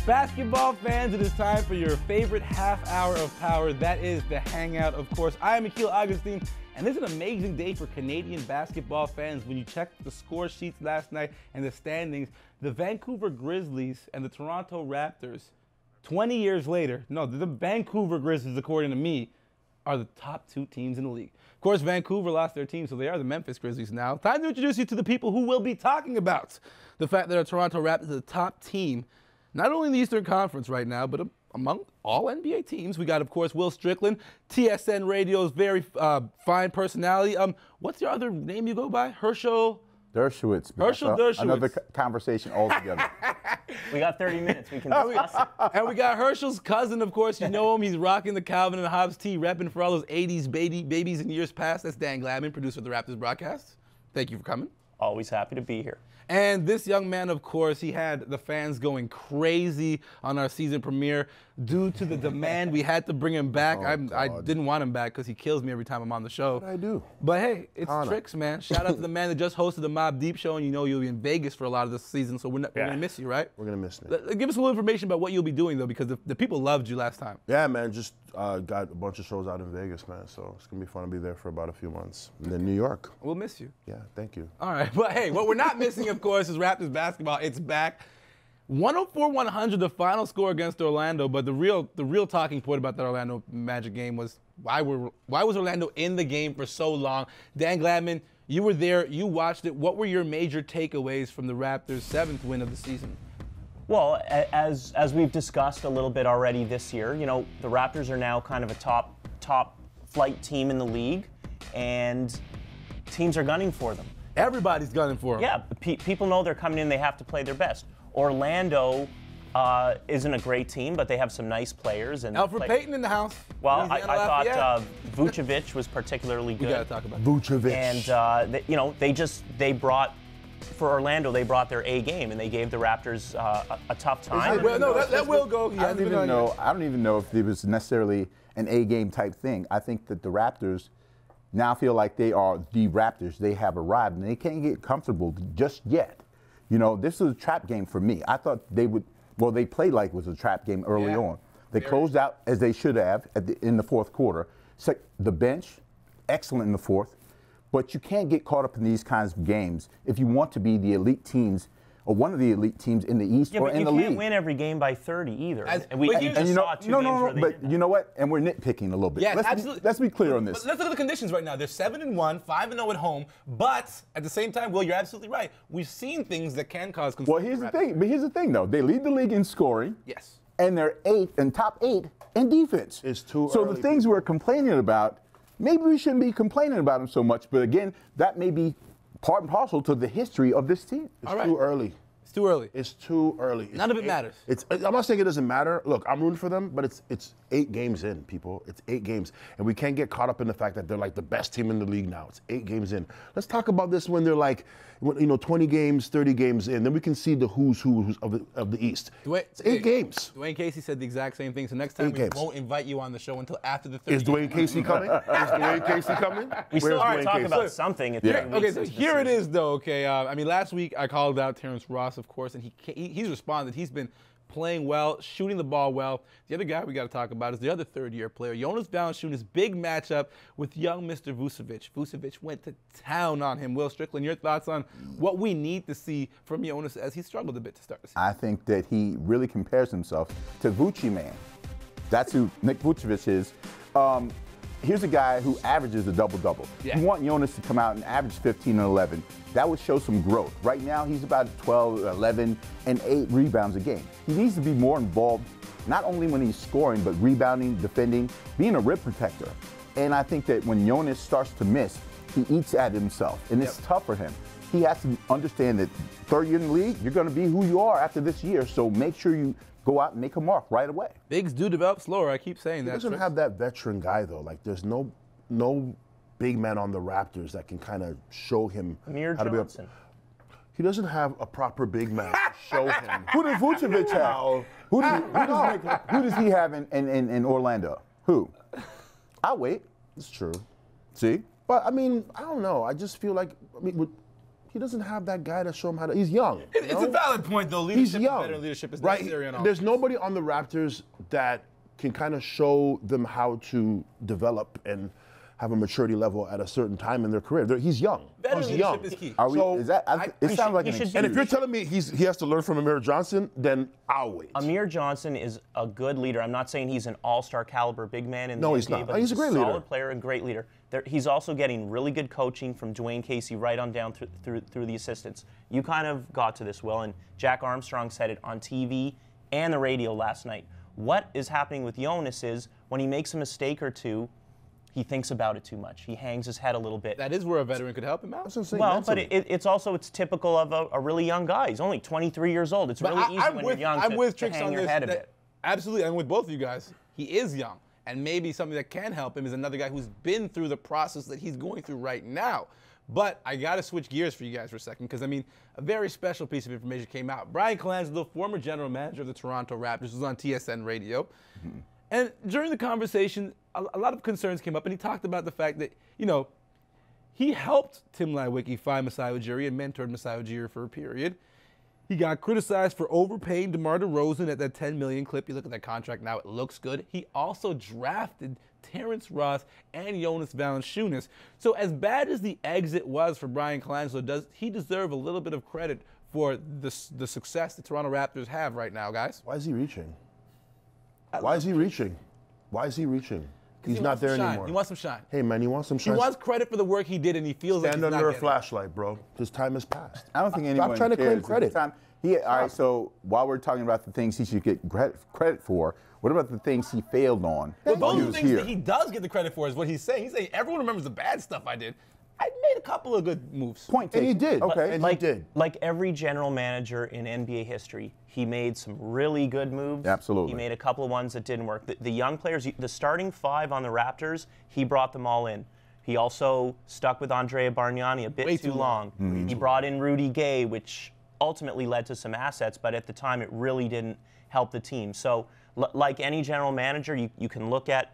Basketball fans, it is time for your favorite half hour of power. That is the Hangout, of course. I am Akil Augustine, and this is an amazing day for Canadian basketball fans. When you check the score sheets last night and the standings, the Vancouver Grizzlies and the Toronto Raptors, 20 years later, no, the Vancouver Grizzlies, according to me, are the top two teams in the league. Of course, Vancouver lost their team, so they are the Memphis Grizzlies now. Time to introduce you to the people who will be talking about the fact that our Toronto Raptors are the top team, not only in the Eastern Conference right now, but among all NBA teams. We got, of course, Will Strickland, TSN Radio's very fine personality. What's your other name you go by? Herschel Dershowitz. Herschel Dershowitz. Another conversation altogether. We got 30 minutes. We can discuss it. And we got Herschel's cousin, of course. You know him. He's rocking the Calvin and Hobbes tee, repping for all those 80s babies in years past. That's Dan Gladman, producer of the Raptors broadcast. Thank you for coming. Always happy to be here. And this young man, of course, he had the fans going crazy on our season premiere. Due to the demand, we had to bring him back. I didn't want him back because he kills me every time I'm on the show. What did I do? But hey, it's tricks, man. Shout out to the man that just hosted the Mobb Deep show, and you know you'll be in Vegas for a lot of this season, so we're going to miss you, right? We're going to miss you. Give us a little information about what you'll be doing, though, because the people loved you last time. Yeah, man, just got a bunch of shows out in Vegas, man, so it's going to be fun to be there for about a few months. And then New York. We'll miss you. Yeah, thank you. All right, but hey, what we're not missing, of course, is Raptors basketball. It's back. 104-100, the final score against Orlando, but the real talking point about that Orlando Magic game was why was Orlando in the game for so long? Dan Gladman, you were there, you watched it. What were your major takeaways from the Raptors' 7th win of the season? Well, as we've discussed a little bit already this year, you know, the Raptors are now kind of a top flight team in the league, and teams are gunning for them. Everybody's gunning for them. Yeah, people know they're coming in, they have to play their best. Orlando isn't a great team, but they have some nice players. And Alfred Payton in the house. Well, I thought Vucevic was particularly good. We got to talk about Vucevic. And, you know, they brought, for Orlando, they brought their A game, and they gave the Raptors a tough time. Well, no, that will go. I don't even know if it was necessarily an A game type thing. I think that the Raptors now feel like they are the Raptors. They have arrived, and they can't get comfortable just yet. You know, this is a trap game for me. I thought they would, well, they played like it was a trap game early on. They closed out as they should have in the fourth quarter. So the bench, excellent in the fourth. But you can't get caught up in these kinds of games if you want to be the elite teams or one of the elite teams in the East or in the league. You can't win every game by 30 either. But you know what? And we're nitpicking a little bit. Yeah, let's be clear on this. But let's look at the conditions right now. They're 7-1, 5-0 at home. But at the same time, Will, you're absolutely right. We've seen things that can cause concern. Well, here's the thing. But here's the thing, though. They lead the league in scoring. Yes. And they're top 8 in defense. It's too So early. the things we're complaining about, maybe we shouldn't be complaining about them so much. But again, that may be part and parcel to the history of this team. It's too early. It's too early. It's too early. None of it matters. I'm not saying it doesn't matter. Look, I'm rooting for them, but it's 8 games in, people. It's 8 games. And we can't get caught up in the fact that they're like the best team in the league now. It's 8 games in. Let's talk about this when they're like, 20 games, 30 games in. Then we can see the who's who of the East. It's 8 games. Dwayne Casey said the exact same thing. So next time we won't invite you on the show until after the 30. Is Dwayne Casey coming? Is Dwayne Casey coming? We still have to talk about something. Okay, so here it is, though. Okay, I mean, last week I called out Terrence Ross, of course, and he's responded. He's been playing well, shooting the ball well. The other guy we got to talk about is the other third-year player, Jonas Valanciunas' big matchup with young Mr. Vucevic. Vucevic went to town on him. Will Strickland, your thoughts on what we need to see from Jonas as he struggled a bit to start the season? I think that he really compares himself to Vucci Man. That's who Nick Vucevic is. Here's a guy who averages a double-double. Yeah. You want Jonas to come out and average 15 and 11. That would show some growth. Right now, he's about 12, 11, and 8 rebounds a game. He needs to be more involved, not only when he's scoring, but rebounding, defending, being a rim protector. And I think that when Jonas starts to miss, he eats at himself, and it's tough for him. He has to understand that third year in the league, you're going to be who you are after this year, so make sure you go out and make a mark right away. Bigs do develop slower. I keep saying that. He doesn't have that veteran guy, though. Like, there's no big man on the Raptors that can kind of show him how to be up. He doesn't have a proper big man to show him. Who does Vucevic have? Who does he have in Orlando? Who? I'll wait. It's true. See? But, I mean, I don't know. I just feel like, He doesn't have that guy to show him how to. He's young. It's a valid point, though. He's Leadership young. is better than leadership is right. necessary and all. There's nobody on the Raptors that can kind of show them how to develop and have a maturity level at a certain time in their career. He's young. Better He's leadership young. is key. Are we, So, is that, it sounds like an should be- excuse. And if you're telling me he has to learn from Amir Johnson, then I'll wait. Amir Johnson is a good leader. I'm not saying he's an all-star caliber big man in the No, NBA, he's not. but He's a great solid leader. player and great leader. He's also getting really good coaching from Dwayne Casey right on down through the assistants. You kind of got to this, Will, and Jack Armstrong said it on TV and the radio last night. What is happening with Jonas is when he makes a mistake or two, he thinks about it too much. He hangs his head a little bit. That is where a veteran could help him out. That's what I'm saying, Well, but mentally. it's typical of a really young guy. He's only 23 years old. It's But really easy when you're young I'm with to Tricks hang on your this. head a that- bit. Absolutely, I'm with both of you guys. He is young, and maybe something that can help him is another guy who's been through the process that he's going through right now. But I got to switch gears for you guys for a second because, I mean, a very special piece of information came out. Brian Colangelo, former general manager of the Toronto Raptors, was on TSN Radio. Mm-hmm. And during the conversation, a lot of concerns came up, and he talked about the fact that, you know, he helped Tim Lewicki find Masai Ujiri and mentored Masai Ujiri for a period. He got criticized for overpaying DeMar DeRozan at that $10 million clip. You look at that contract now, it looks good. He also drafted Terrence Ross and Jonas Valanciunas. So as bad as the exit was for Brian Colangelo, does he deserve a little bit of credit for the success the Toronto Raptors have right now, guys? Why is he reaching? Why is he reaching? Why is he reaching? He's He not wants some there shine. anymore. He wants some shine. Hey, man, he wants some He shine. wants credit for the work he did, and he feels like Stand he's not under a getting it. flashlight, bro. His time has passed. I don't think anyone Stop trying to claim cares. credit. It's time- all right, so while we're talking about the things he should get credit for, what about the things he failed on? Well, while those he are the was things here? that he does get the credit for, is what he's saying. He's saying everyone remembers the bad stuff I did. I made a couple of good moves. Point And he taken. did. Okay. And Like, he did. like every general manager in NBA history, he made some really good moves. Absolutely. He made a couple of ones that didn't work. The young players, the starting five on the Raptors, he brought them all in. He also stuck with Andrea Bargnani a bit Way too too long. Mm-hmm. He brought in Rudy Gay, which ultimately led to some assets, but at the time it really didn't help the team. So like any general manager, you can look at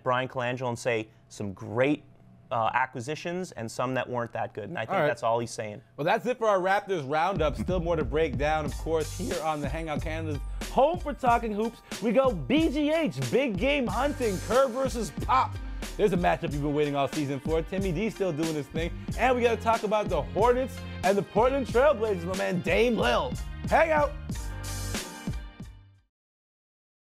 Brian Colangelo and say some great acquisitions and some that weren't that good. And I think All right. that's all he's saying. Well, that's it for our Raptors Roundup. Still more to break down, of course, here on the Hangout Canada's home for talking hoops. We go BGH, big game hunting, Kerr versus Pop. There's a matchup you've been waiting all season for. Timmy D still doing his thing. And we got to talk about the Hornets and the Portland Trailblazers, my man Dame Lil. Hang out.